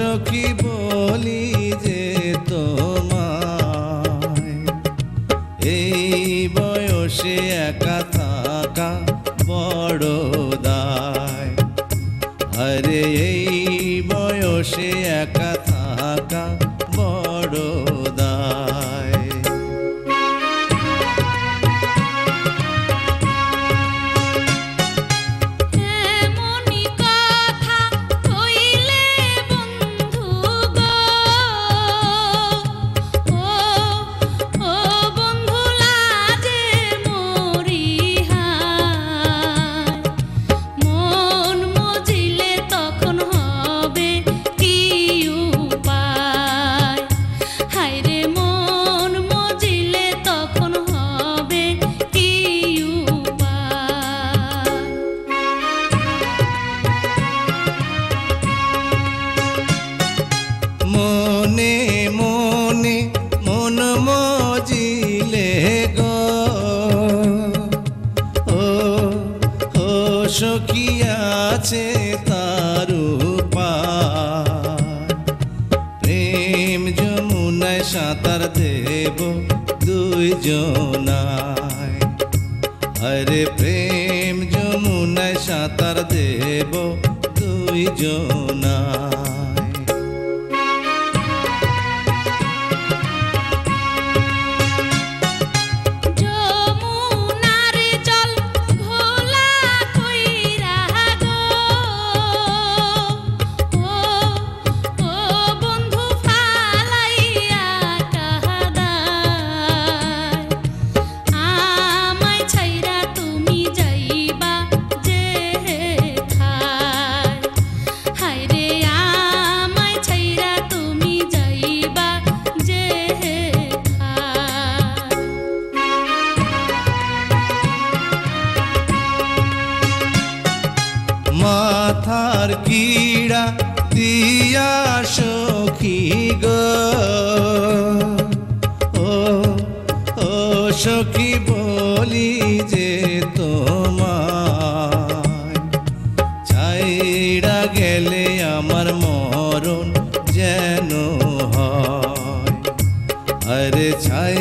সখী বলি যে তোমায়, এই বয়সে একা থাকা বড় দায়। আরে এই বয়সে একা থাকা বড় দায়। মনে মনে মন মজিলে গো, ও ও সখী আছে তার উপায়। প্রেম যমুনায় সাঁতার দেব দুইজনায়। আরে প্রেম যমুনায় সাঁতার দেব দুইজনায়। মাথার কিড়া দিয়া সখী গো, ও ও সখী বলি যে তোমায়, ছাইড়া গেলে আমার মরণ যেন হয়। আরে ছাই